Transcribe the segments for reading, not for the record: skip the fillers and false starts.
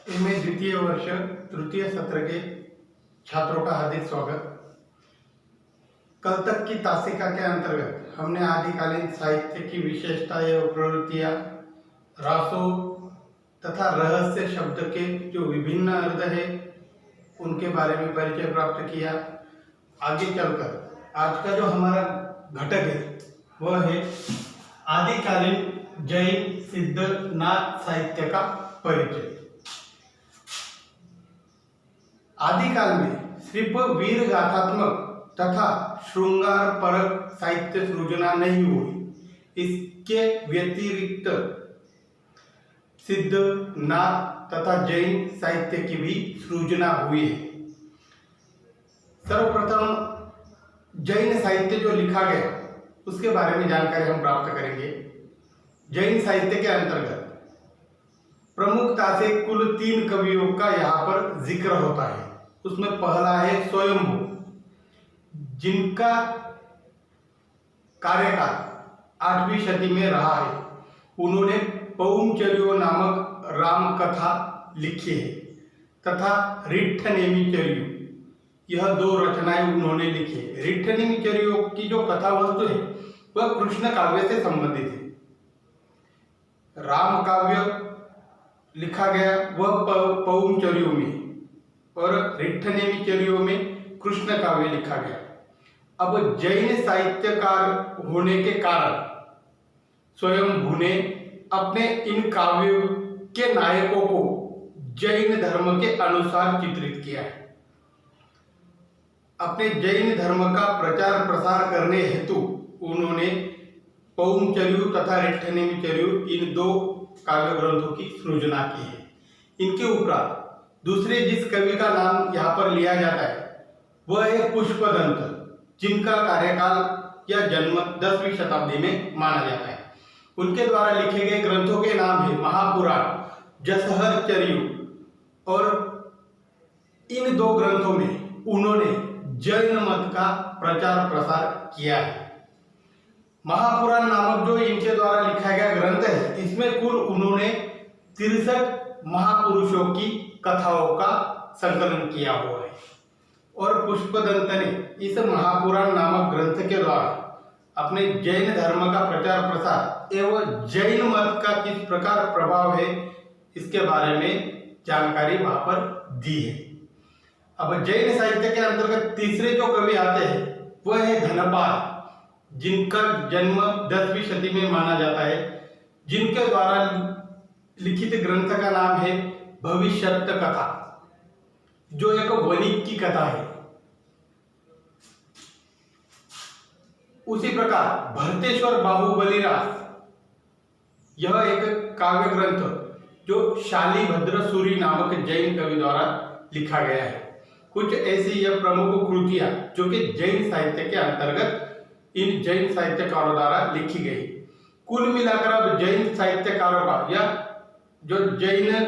MA द्वितीय वर्ष तृतीय सत्र के छात्रों का हार्दिक स्वागत। कल तक की तासिका के अंतर्गत हमने आदिकालीन साहित्य की विशेषताएं और प्रवृत्तियां, रासों तथा रहस्य शब्द के जो विभिन्न अर्थ है उनके बारे में परिचय प्राप्त किया। आगे चलकर आज का जो हमारा घटक है वह है आदिकालीन जैन सिद्ध नाथ साहित्य का परिचय। आदिकाल में सिर्फ वीर गाथात्मक तथा श्रृंगार परक साहित्य सृजना नहीं हुई, इसके व्यतिरिक्त सिद्ध नाथ तथा जैन साहित्य की भी सृजना हुई है। सर्वप्रथम जैन साहित्य जो लिखा गया उसके बारे में जानकारी हम प्राप्त करेंगे। जैन साहित्य के अंतर्गत प्रमुखता से कुल 3 कवियों का यहाँ पर जिक्र होता है। उसमें पहला है स्वयंभू, जिनका कार्यकाल 8वीं शती में रहा है। उन्होंने पौंचर्यो नामक राम कथा लिखी है तथा रिट्ठनेमिचर्यु, यह 2 रचनाएं उन्होंने लिखी है। रिट्ठनेमिचर्यु की जो कथा वस्तु है वह कृष्ण काव्य से संबंधित है। राम काव्य लिखा गया वह पौंचर्यो में और रिट्ठनेमिचर्यु में कृष्ण काव्य लिखा गया। अब जैन साहित्यकार होने के कारण स्वयंभू ने अपने इन काव्यों के नायकों को जैन धर्म के अनुसार चित्रित किया है। अपने जैन धर्म का प्रचार प्रसार करने हेतु उन्होंने पौंचर्यु तथा रिट्ठनेमिचर्यु इन 2 काव्य ग्रंथों की सृजना की है। इनके उपरांत दूसरे जिस कवि का नाम यहाँ पर लिया जाता है वह है पुष्पदंत, जिनका कार्यकाल या जन्म 10वीं शताब्दी में माना जाता है। उनके द्वारा लिखे गए ग्रंथों के नाम है महापुराण, जसहरचर्यु, और इन 2 ग्रंथों में उन्होंने जैन मत का प्रचार प्रसार किया है। महापुराण नामक जो इनके द्वारा लिखा गया ग्रंथ है, इसमें कुल उन्होंने 63 महापुरुषों की कथाओं का संकलन किया हुआ है। और पुष्पदंत ने इस महापुराण नामक ग्रंथ के द्वारा अपने जैन धर्म का प्रचार प्रसार एवं जैन मत का किस प्रकार प्रभाव है इसके बारे में जानकारी वहां पर दी है। अब जैन साहित्य के अंतर्गत तीसरे जो कवि आते हैं वह है धनपाल, जिनका जन्म 10वीं शती में माना जाता है। जिनके द्वारा लिखित ग्रंथ का नाम है भविष्यत कथा, जो एक वणिक की कथा है। उसी प्रकार भरतेश्वर बाहुबलीरास, यह एक काव्य ग्रंथ जो शालिभद्र सूरी नामक जैन कवि द्वारा लिखा गया है। कुछ ऐसी यह प्रमुख कृतियां जो कि जैन साहित्य के अंतर्गत इन जैन साहित्यकारों द्वारा लिखी गई। कुल मिलाकर अब जैन साहित्यकारों का या जो जैन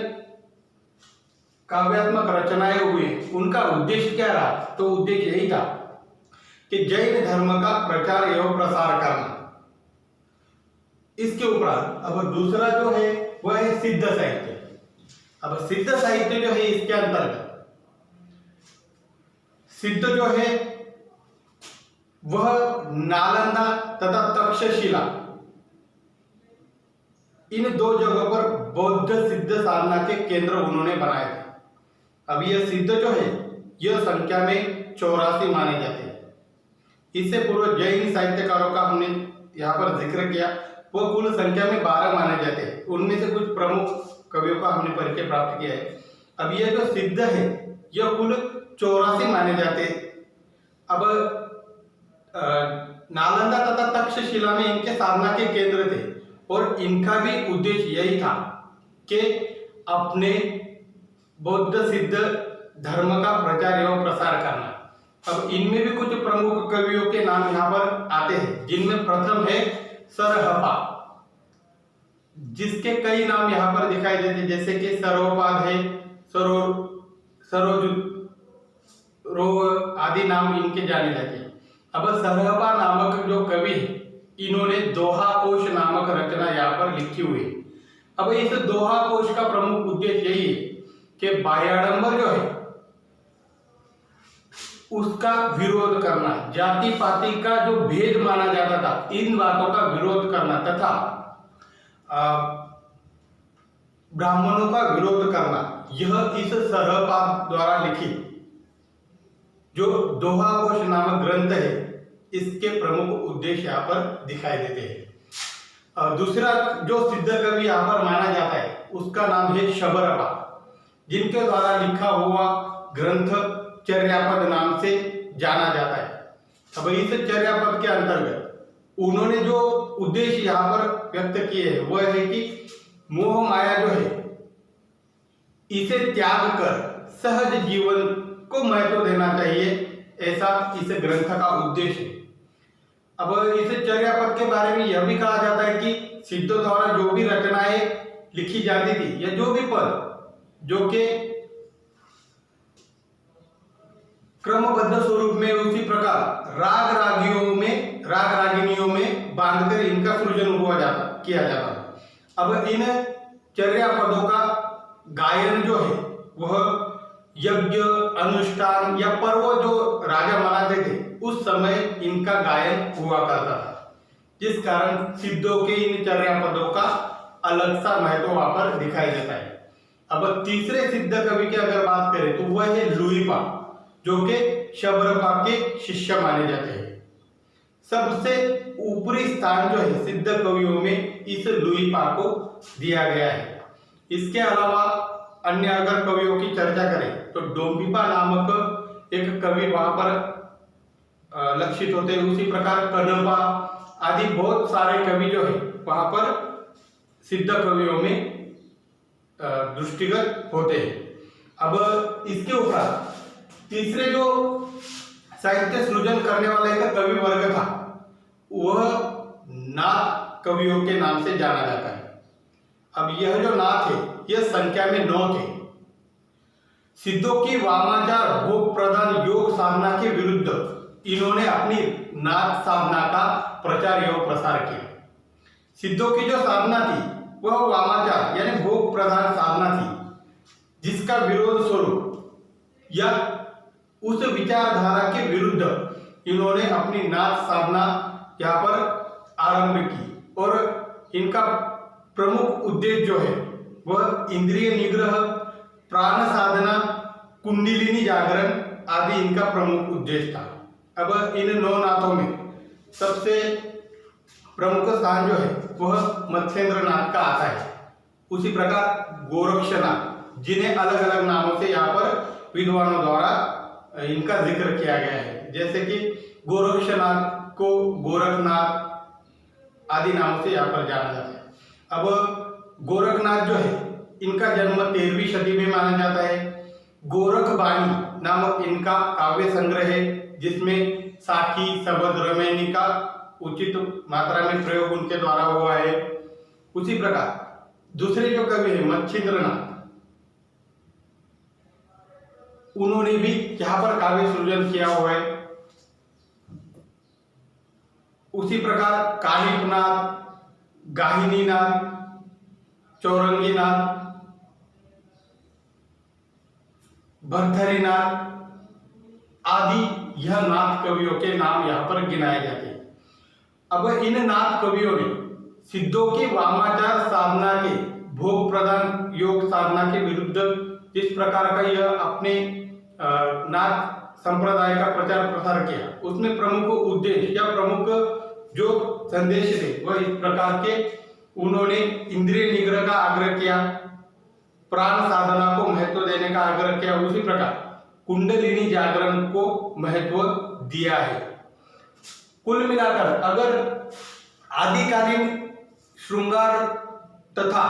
काव्यात्मक रचनाएं हुई उनका उद्देश्य क्या रहा, तो उद्देश्य यही था कि जैन धर्म का प्रचार एवं प्रसार करना। इसके उपरांत अब दूसरा जो है वह है सिद्ध साहित्य। अब सिद्ध साहित्य जो है इसके अंतर्गत सिद्ध जो है वह नालंदा तथा तक्षशिला, इन 2 जगहों पर बौद्ध सिद्ध साधना के केंद्र उन्होंने बनाए थे। अब यह सिद्ध जो है यह संख्या में 84 माने जाते हैं। इससे पूर्व जैन साहित्यकारों का हमने यहाँ पर जिक्र किया, वो कुल संख्या में 12 माने जाते हैं। उनमें से कुछ प्रमुख कवियों का हमने परिचय प्राप्त किया है। अब यह जो सिद्ध है यह कुल 84 माने जाते हैं। अब नालंदा तथा तक्षशिला में इनके साधना के केंद्र थे और इनका भी उद्देश्य यही था कि अपने बौद्ध सिद्ध धर्म का प्रचार एवं प्रसार करना। अब इनमें भी कुछ प्रमुख कवियों के नाम यहाँ पर आते हैं, जिनमें प्रथम है सरहपा, जिसके कई नाम यहाँ पर दिखाई देते हैं, जैसे कि सरोपाद है, सरोजुत आदि नाम इनके जाने जाते हैं। अब सरहपा नामक जो कवि है इन्होंने दोहा कोश नामक रचना यहाँ पर लिखी हुई है। अब इस दोहा कोश का प्रमुख उद्देश्य यही है के बाह्याडंबर जो है उसका विरोध करना, जाति पाति का जो भेद माना जाता था इन बातों का विरोध करना तथा ब्राह्मणों का विरोध करना, यह इस सरहपाद द्वारा लिखित जो दोहा घोष नामक ग्रंथ है इसके प्रमुख उद्देश्य यहाँ पर दिखाई देते हैं। दूसरा जो सिद्ध कवि यहाँ पर माना जाता है उसका नाम है शबरपा, जिनके द्वारा लिखा हुआ ग्रंथ चर्यापद नाम से जाना जाता है। अब इस चर्यापद के अंतर्गत उन्होंने जो उद्देश्य यहाँ पर व्यक्त किए हैं वह है कि मोह माया जो है इसे त्याग कर सहज जीवन को महत्व देना चाहिए, ऐसा इस ग्रंथ का उद्देश्य है। अब इस चर्यापद के बारे में यह भी कहा जाता है कि सिद्धों द्वारा जो भी रचनाएं लिखी जाती थी या जो भी पद जो के क्रमबद्ध स्वरूप में उसी प्रकार राग रागिनियों में बांधकर इनका सृजन किया जाता था। अब इन चर्यापदों का गायन जो है वह यज्ञ अनुष्ठान या पर्व जो राजा मनाते थे उस समय इनका गायन हुआ करता था, जिस कारण सिद्धों के इन चर्यापदों का अलग सा महत्व वहां पर दिखाई देता है। अब तीसरे सिद्ध कवि की अगर बात करें तो वह है लुईपा, जो कि शबरपा के शिष्य माने जाते हैं। सबसे ऊपरी स्थान जो है सिद्ध कवियों में इस लुईपा को दिया गया है। इसके अलावा अन्य अगर कवियों की चर्चा करें तो डोम्बिपा नामक एक कवि वहां पर लक्षित होते हैं। उसी प्रकार कनपा आदि बहुत सारे कवि जो है वहां पर सिद्ध कवियों में दृष्टिगत होते हैं। अब इसके ऊपर तीसरे जो साहित्य सृजन करने वाला एक कवि वर्ग था वह नाथ कवियों के नाम से जाना जाता है। अब यह जो नाथ है यह संख्या में 9 थे। सिद्धों की वामाचार भोग प्रधान योग साधना के विरुद्ध इन्होंने अपनी नाथ साधना का प्रचार एवं प्रसार किया। सिद्धों की जो साधना थी वह वामाचार यानी भोग प्रधान साधना थी, जिसका विरोध स्वरूप या उस विचारधारा के विरुद्ध इन्होंने अपनी नाथ साधना यहाँ पर आरंभ की। और इनका प्रमुख उद्देश्य जो है वह इंद्रिय निग्रह, प्राण साधना, कुंडलिनी जागरण आदि इनका प्रमुख उद्देश्य था। अब इन 9 नाथों में सबसे प्रमुख स्थान जो है वह मत्स्येंद्रनाथ का आता है। उसी प्रकार गोरक्षनाथ, जिन्हें अलग अलग नामों से यहाँ पर विद्वानों द्वारा इनका जिक्र किया गया है, जैसे कि गोरक्षनाथ को गोरखनाथ आदि नामों से यहाँ पर जाना जाता है। अब गोरखनाथ जो है इनका जन्म 13वीं सदी में माना जाता है। गोरखवाणी नामक इनका काव्य संग्रह है, जिसमें साखी शबद रमैनी का उचित मात्रा में प्रयोग उनके द्वारा हुआ है। उसी प्रकार दूसरे जो कवि है मच्छिंद्रनाथ, उन्होंने भी यहाँ पर काव्य सृजन किया हुआ है। उसी प्रकार कालिपनाथ, गाहिनीनाथ, चौरंगीनाथ, भरथरीनाथ आदि यह नाथ कवियों के नाम यहाँ पर गिनाए जाते हैं। अब इन नाथ कवियों ने सिद्धों की वामाचार साधना के भोग प्रदान योग साधना के विरुद्ध जिस प्रकार का यह अपने नाथ संप्रदाय का प्रचार प्रसार किया, उसमें प्रमुख उद्देश्य या प्रमुख जो संदेश थे वह इस प्रकार के उन्होंने इंद्रिय निग्रह का आग्रह किया, प्राण साधना को महत्व देने का आग्रह किया। उसी प्रकार कुंडलिनी जागरण को महत्व दिया है। कुल मिलाकर अगर आदिकालीन श्रृंगार तथा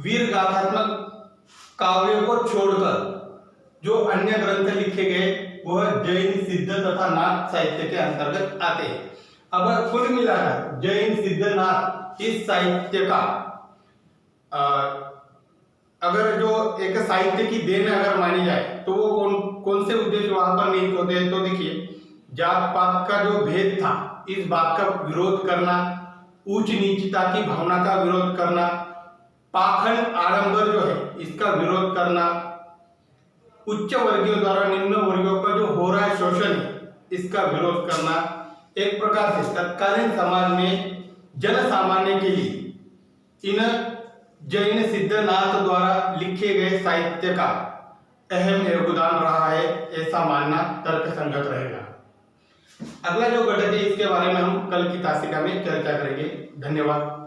वीर गाथात्मक काव्यों को छोड़कर जो अन्य ग्रंथ लिखे गए वह जैन सिद्ध तथा नाथ साहित्य के अंतर्गत आते हैं। अब कुल मिलाकर जैन सिद्ध नाथ इस साहित्य का अगर जो एक साहित्य की देन अगर मानी जाए तो वो कौन से उद्देश्य वहां पर निहित होते हैं। तो देखिए, जात पात का जो भेद था इस बात का विरोध करना, उच्च नीचता की भावना का विरोध करना, पाखंड आडंबर जो है इसका विरोध करना, उच्च वर्गीयों द्वारा निम्न वर्गीयों का जो हो रहा है शोषण है, इसका विरोध करना। एक प्रकार से तत्कालीन समाज में जन सामान्य के लिए इन जैन सिद्धनाथ द्वारा लिखे गए साहित्य का अहम योगदान रहा है, ऐसा मानना तर्कसंगत रहेगा। अगला जो घटक है इसके बारे में हम कल की तासिका में चर्चा करेंगे। धन्यवाद।